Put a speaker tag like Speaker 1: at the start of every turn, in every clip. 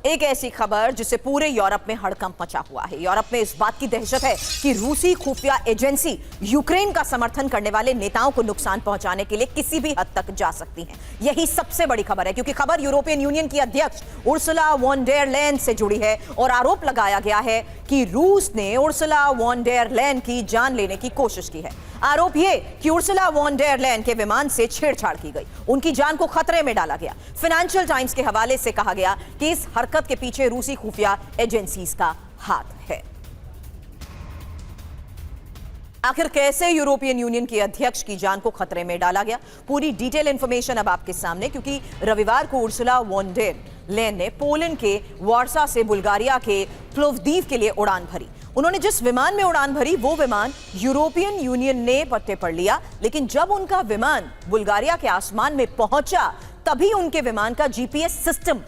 Speaker 1: एक ऐसी खबर जिससे पूरे यूरोप में हड़कंप मचा हुआ है। यूरोप में इस बात की दहशत है कि रूसी खुफिया एजेंसी यूक्रेन का समर्थन करने वाले नेताओं को नुकसान पहुंचाने के लिए किसी भी हद तक जा सकती हैं। यही सबसे बड़ी खबर है, क्योंकि खबर यूरोपियन यूनियन की अध्यक्ष उर्सुला वॉन डेर लेयन से जुड़ी है और आरोप लगाया गया है कि रूस ने उर्सुला वॉन डेर लेयन की जान लेने की कोशिश की है। आरोप यह कि उर्सुला वॉन डेर लेयन के विमान से छेड़छाड़ की गई, उनकी जान को खतरे में डाला गया। फाइनेंशियल टाइम्स के हवाले से कहा गया कि इस हरकत के पीछे रूसी खुफिया एजेंसीज का हाथ है। आखिर कैसे यूरोपियन यूनियन के अध्यक्ष की जान को खतरे में डाला गया, पूरी डिटेल इंफॉर्मेशन अब आपके सामने, क्योंकि रविवार को उर्सुला वॉन डेर लेयन ने पोलैंड के वार्सा से बुल्गारिया के प्लोव्दिव के लिए उड़ान भरी। उन्होंने जिस विमान में उड़ान भरी वो विमान यूरोपियन यूनियन ने पट्टे पर लिया, लेकिन जब उनका विमान बुल्गारिया के आसमान में पहुंचा तभी उनके विमान का जीपीएस सिस्टम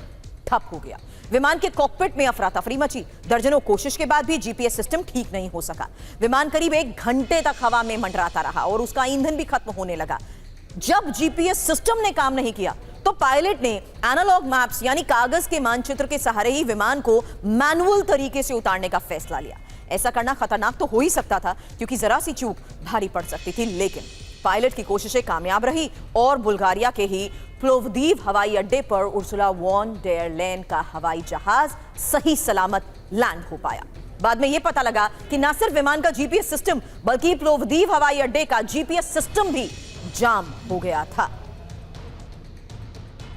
Speaker 1: ठप हो गया। विमान के कॉकपिट में अफरा तफरी मची। दर्जनों कोशिश के बाद भी जीपीएस सिस्टम ठीक नहीं हो सका। विमान करीब 1 घंटे तक हवा में मंडराता रहा और उसका ईंधन भी खत्म होने लगा। जब जीपीएस सिस्टम ने काम नहीं किया तो पायलट ने एनालॉग मैप्स यानी कागज के मानचित्र के सहारे ही विमान को मैनुअल तरीके से उतारने का फैसला लिया। ऐसा करना खतरनाक तो हो ही सकता था, क्योंकि जरा सी चूक भारी पड़ सकती थी, लेकिन पायलट की कोशिशें कामयाब रही और बुल्गारिया के ही प्लोव्दिव हवाई अड्डे पर उर्सुला वॉन डेर लेयन का हवाई जहाज सही सलामत लैंड हो पाया। बाद में यह पता लगा कि न सिर्फ विमान का जीपीएस सिस्टम बल्कि प्लोव्दिव हवाई अड्डे का जीपीएस सिस्टम भी जाम हो गया था।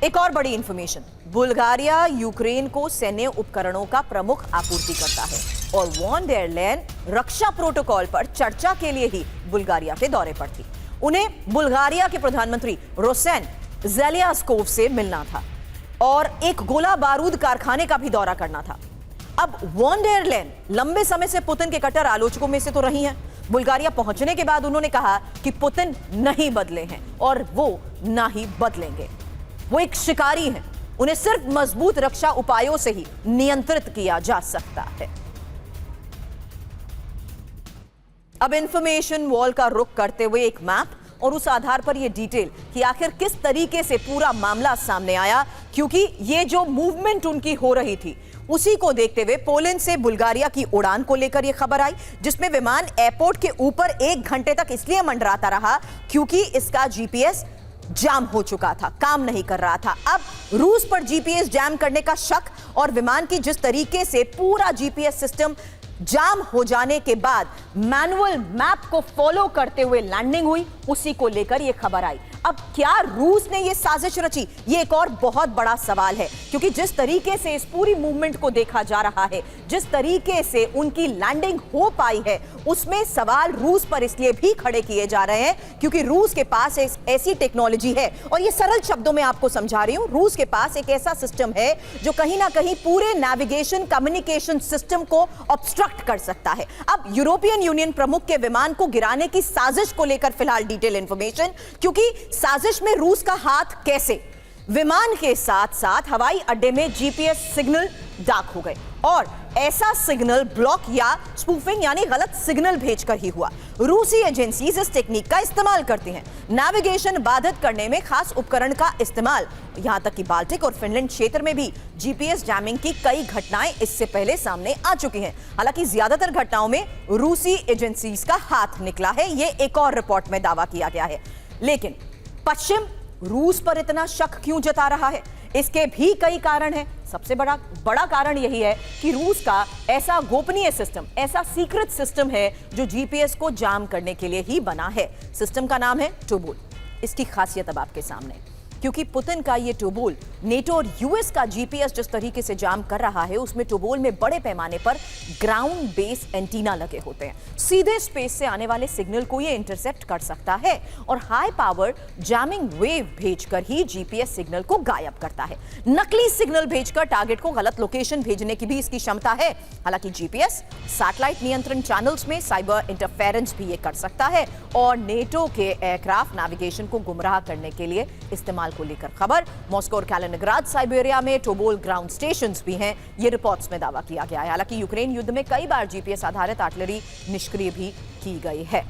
Speaker 1: एक और बड़ी इंफॉर्मेशन, बुल्गारिया यूक्रेन को सैन्य उपकरणों का प्रमुख आपूर्ति करता है और वॉन डेर लेयन रक्षा प्रोटोकॉल पर चर्चा के लिए ही बुल्गारिया के दौरे पर थी। उन्हें बुल्गारिया के प्रधानमंत्री रोसेन ज़ेलेज़्कोव से मिलना था और एक गोला बारूद कारखाने का भी दौरा करना था। अब वॉन डेर लेयन लंबे समय से पुतिन के कट्टर आलोचकों में से तो रही हैं। बुल्गारिया पहुंचने के बाद उन्होंने कहा कि पुतिन नहीं बदले हैं और वो ना ही बदलेंगे। वो एक शिकारी हैं, उन्हें सिर्फ मजबूत रक्षा उपायों से ही नियंत्रित किया जा सकता है। अब इंफॉर्मेशन वॉल का रुख करते हुए एक मैप और उस आधार पर यह डिटेल कि आखिर किस तरीके से पूरा मामला सामने आया, क्योंकि ये जो मूवमेंट उनकी हो रही थी उसी को देखते हुए पोलैंड से बुल्गारिया की उड़ान को लेकर यह खबर आई, जिसमें विमान एयरपोर्ट के ऊपर 1 घंटे तक इसलिए मंडराता रहा क्योंकि इसका जीपीएस जाम हो चुका था, काम नहीं कर रहा था। अब रूस पर जीपीएस जैम करने का शक और विमान की जिस तरीके से पूरा जीपीएस सिस्टम जाम हो जाने के बाद मैनुअल मैप को फॉलो करते हुए लैंडिंग हुई, उसी को लेकर यह खबर आई। अब क्या रूस ने यह साजिश रची, यह एक और बहुत बड़ा सवाल है, क्योंकि जिस तरीके से इस पूरी मूवमेंट को देखा जा रहा है, जिस तरीके से उनकी लैंडिंग हो पाई है, उसमें सवाल रूस पर इसलिए भी खड़े किए जा रहे हैं क्योंकि रूस के पास ऐसी टेक्नोलॉजी है, और ये सरल शब्दों में आपको समझा रही हूं, रूस के पास एक ऐसा सिस्टम है जो कहीं ना कहीं पूरे नेविगेशन कम्युनिकेशन सिस्टम को ऑब्स्ट्रक्ट कर सकता है। अब यूरोपियन यूनियन प्रमुख के विमान को गिराने की साजिश को लेकर फिलहाल डिटेल इंफॉर्मेशन, क्योंकि साजिश में रूस का हाथ कैसे, विमान के साथ साथ हवाई अड्डे में जीपीएस सिग्नल डाक हो गए और ऐसा सिग्नल ब्लॉक या स्पूफिंग यानी गलत सिग्नल भेजकर ही हुआ। रूसी एजेंसीज इस टेक्निक का इस्तेमाल करती हैं, नेविगेशन बाधित करने में खास उपकरण का इस्तेमाल। यहां तक कि बाल्टिक और फिनलैंड क्षेत्र में भी जीपीएस जैमिंग की कई घटनाएं इससे पहले सामने आ चुकी हैं। हालांकि ज्यादातर घटनाओं में रूसी एजेंसीज का हाथ निकला है, यह एक और रिपोर्ट में दावा किया गया है। लेकिन पश्चिम रूस पर इतना शक क्यों जता रहा है, इसके भी कई कारण हैं। सबसे बड़ा कारण यही है कि रूस का ऐसा गोपनीय सिस्टम, ऐसा सीक्रेट सिस्टम है जो जीपीएस को जाम करने के लिए ही बना है। सिस्टम का नाम है टोबोल। इसकी खासियत अब आपके सामने, क्योंकि पुतिन का ये टोबोल नेटो और यूएस का जीपीएस जिस तरीके से जाम कर रहा है, उसमें टोबोल में बड़े पैमाने पर ग्राउंड बेस एंटीना लगे होते हैं। सीधे स्पेस से आने वाले सिग्नल को ये इंटरसेप्ट कर सकता है और हाई पावर जैमिंग वेव भेजकर ही जीपीएस सिग्नल को गायब करता है। नकली सिग्नल भेजकर टारगेट को गलत लोकेशन भेजने की भी इसकी क्षमता है। हालांकि जीपीएस सैटेलाइट नियंत्रण चैनल्स में साइबर इंटरफेरेंस भी ये कर सकता है और नेटो के एयरक्राफ्ट नेविगेशन को गुमराह करने के लिए इस्तेमाल को लेकर खबर। मॉस्को और कैलिनिंग्राड साइबेरिया में टोबोल ग्राउंड स्टेशंस भी हैं, ये रिपोर्ट्स में दावा किया गया है। हालांकि यूक्रेन युद्ध में कई बार जीपीएस आधारित आर्टिलरी निष्क्रिय भी की गई है।